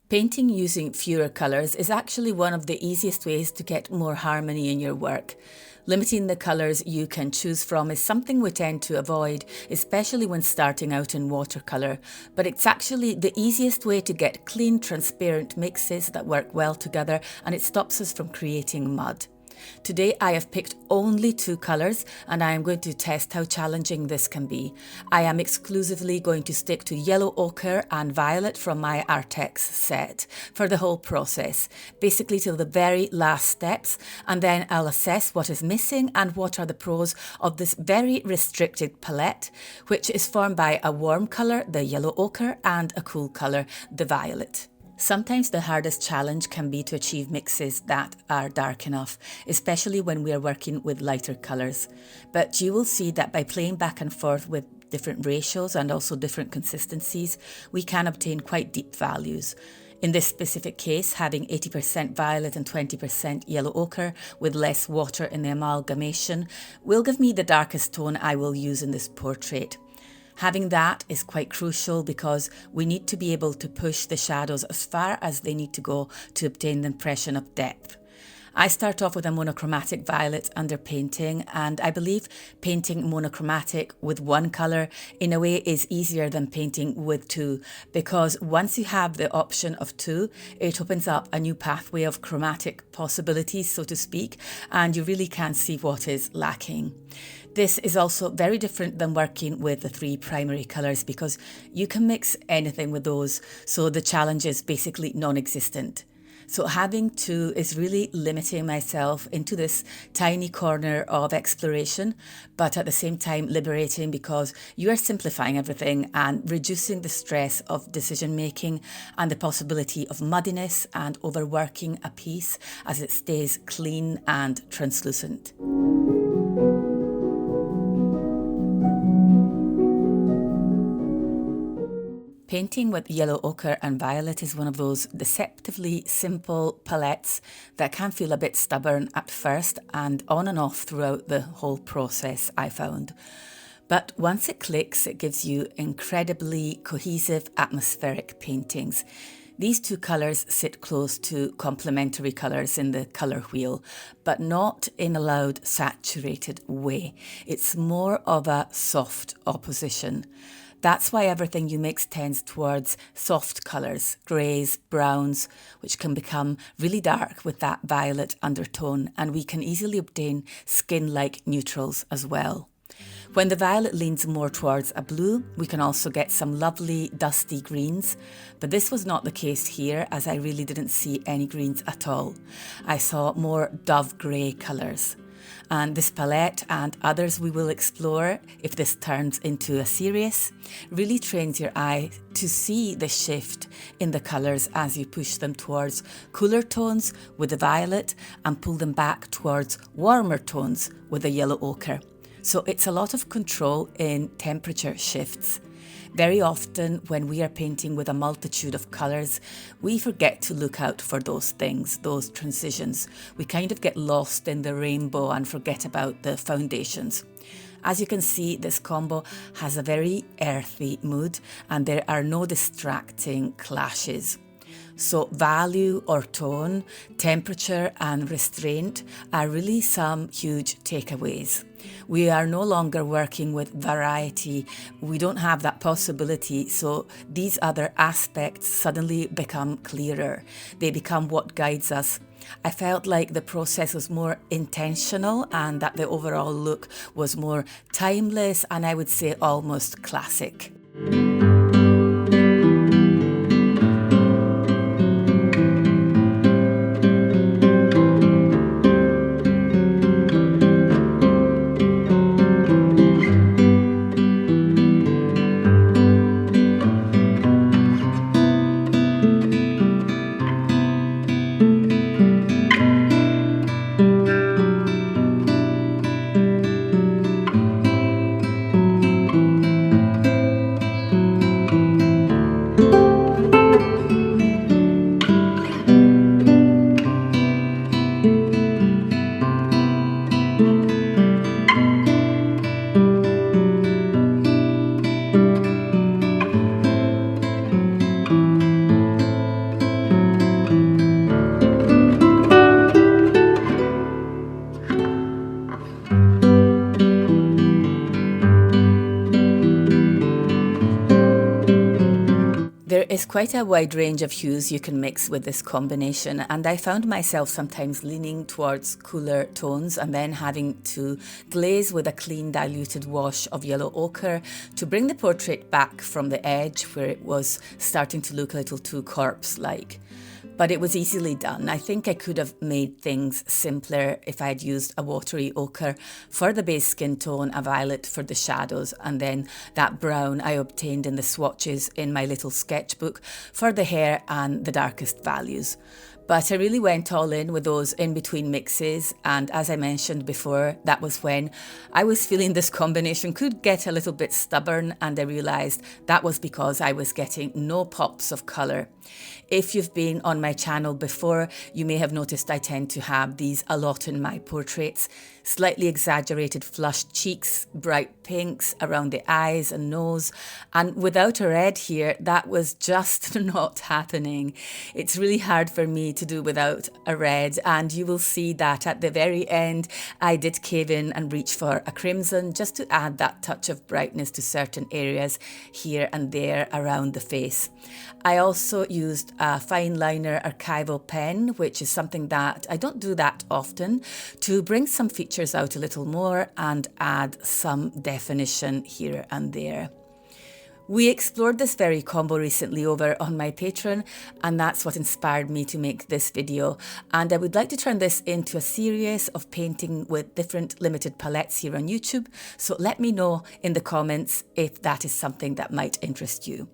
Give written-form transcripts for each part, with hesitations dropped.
Painting using fewer colours is actually one of the easiest ways to get more harmony in your work. Limiting the colours you can choose from is something we tend to avoid, especially when starting out in watercolour, but it's actually the easiest way to get clean, transparent mixes that work well together, and it stops us from creating mud. Today I have picked only 2 colours and I am going to test how challenging this can be. I am exclusively going to stick to yellow ochre and violet from my Artex set for the whole process, basically till the very last steps, and then I'll assess what is missing and what are the pros of this very restricted palette, which is formed by a warm colour, the yellow ochre, and a cool colour, the violet. Sometimes the hardest challenge can be to achieve mixes that are dark enough, especially when we are working with lighter colours. But you will see that by playing back and forth with different ratios and also different consistencies, we can obtain quite deep values. In this specific case, having 80% violet and 20% yellow ochre with less water in the amalgamation will give me the darkest tone I will use in this portrait. Having that is quite crucial because we need to be able to push the shadows as far as they need to go to obtain the impression of depth. I start off with a monochromatic violet under painting, and I believe painting monochromatic with one colour in a way is easier than painting with 2, because once you have the option of 2, it opens up a new pathway of chromatic possibilities, so to speak, and you really can see what is lacking. This is also very different than working with the 3 primary colours because you can mix anything with those, so the challenge is basically non-existent. So having 2 is really limiting myself into this tiny corner of exploration, but at the same time liberating because you are simplifying everything and reducing the stress of decision making and the possibility of muddiness and overworking a piece as it stays clean and translucent. Painting with yellow ochre and violet is one of those deceptively simple palettes that can feel a bit stubborn at first and on and off throughout the whole process, I found. But once it clicks, it gives you incredibly cohesive atmospheric paintings. These 2 colours sit close to complementary colours in the colour wheel, but not in a loud, saturated way. It's more of a soft opposition. That's why everything you mix tends towards soft colours, greys, browns, which can become really dark with that violet undertone, and we can easily obtain skin-like neutrals as well. When the violet leans more towards a blue, we can also get some lovely dusty greens, but this was not the case here as I really didn't see any greens at all. I saw more dove grey colours. And this palette and others we will explore, if this turns into a series, really trains your eye to see the shift in the colours as you push them towards cooler tones with the violet and pull them back towards warmer tones with the yellow ochre. So it's a lot of control in temperature shifts. Very often when we are painting with a multitude of colours, we forget to look out for those things, those transitions. We kind of get lost in the rainbow and forget about the foundations. As you can see, this combo has a very earthy mood and there are no distracting clashes. So value or tone, temperature and restraint are really some huge takeaways. We are no longer working with variety. We don't have that possibility. So these other aspects suddenly become clearer. They become what guides us. I felt like the process was more intentional and that the overall look was more timeless and I would say almost classic. quite a wide range of hues you can mix with this combination, and I found myself sometimes leaning towards cooler tones and then having to glaze with a clean diluted wash of yellow ochre to bring the portrait back from the edge where it was starting to look a little too corpse-like. But it was easily done. I think I could have made things simpler if I had used a watery ochre for the base skin tone, a violet for the shadows, and then that brown I obtained in the swatches in my little sketchbook for the hair and the darkest values. But I really went all in with those in-between mixes, and as I mentioned before, that was when I was feeling this combination could get a little bit stubborn, and I realised that was because I was getting no pops of colour. If you've been on my channel before, you may have noticed I tend to have these a lot in my portraits. Slightly exaggerated flushed cheeks, bright pinks around the eyes and nose, and without a red here, that was just not happening. It's really hard for me to do without a red, and you will see that at the very end I did cave in and reach for a crimson just to add that touch of brightness to certain areas here and there around the face. I also used a fine liner archival pen, which is something that I don't do that often, to bring some features out a little more and add some definition here and there. We explored this very combo recently over on my Patreon, and that's what inspired me to make this video. And I would like to turn this into a series of painting with different limited palettes here on YouTube. So let me know in the comments if that is something that might interest you.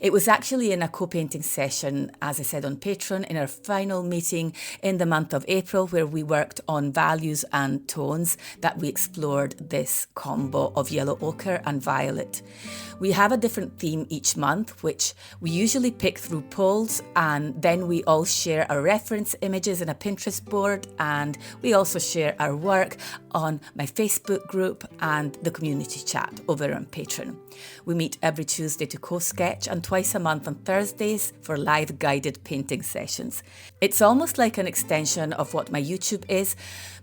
It was actually in a co-painting session, as I said, on Patreon, in our final meeting in the month of April, where we worked on values and tones, that we explored this combo of yellow ochre and violet. We have a different theme each month, which we usually pick through polls, and then we all share our reference images in a Pinterest board, and we also share our work on my Facebook group and the community chat over on Patreon. We meet every Tuesday to co-sketch and twice a month on Thursdays for live guided painting sessions. It's almost like an extension of what my YouTube is,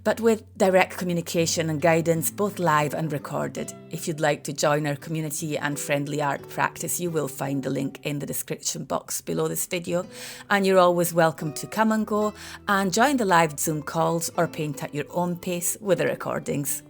but with direct communication and guidance, both live and recorded. If you'd like to join our community and friendly art practice, you will find the link in the description box below this video. And you're always welcome to come and go and join the live Zoom calls or paint at your own pace with the recordings.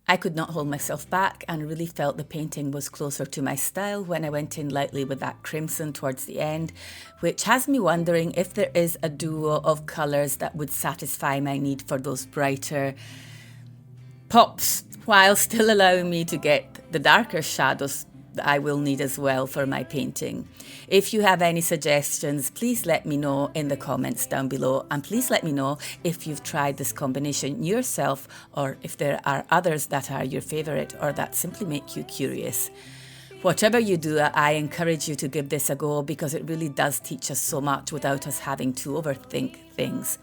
I could not hold myself back and really felt the painting was closer to my style when I went in lightly with that crimson towards the end, which has me wondering if there is a duo of colours that would satisfy my need for those brighter pops while still allowing me to get the darker shadows that I will need as well for my painting. If you have any suggestions, please let me know in the comments down below, and please let me know if you've tried this combination yourself or if there are others that are your favourite or that simply make you curious. Whatever you do, I encourage you to give this a go because it really does teach us so much without us having to overthink things.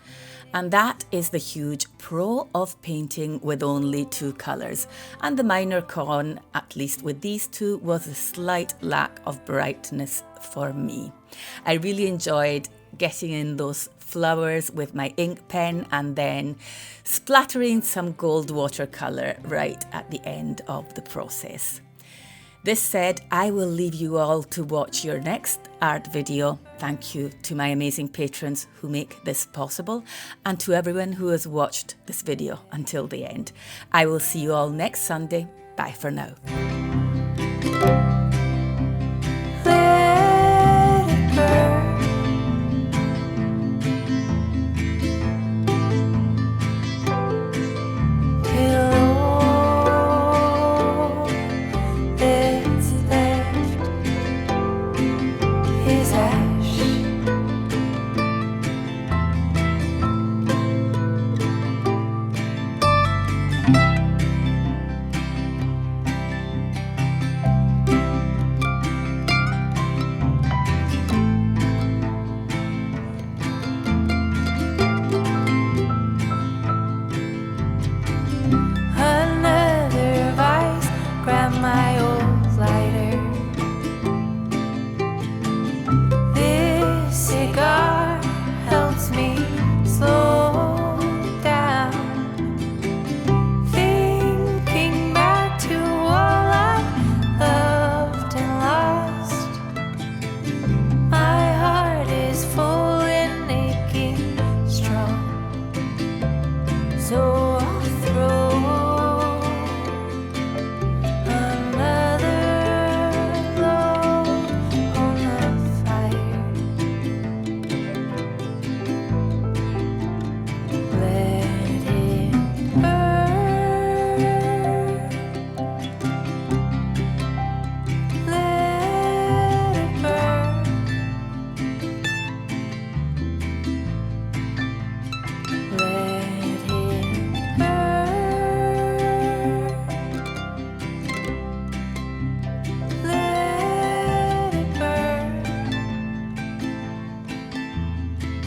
And that is the huge pro of painting with only two colours. And the minor con, at least with these two, was a slight lack of brightness for me. I really enjoyed getting in those flowers with my ink pen and then splattering some gold watercolor right at the end of the process. This said, I will leave you all to watch your next art video. Thank you to my amazing patrons who make this possible and to everyone who has watched this video until the end. I will see you all next Sunday. Bye for now.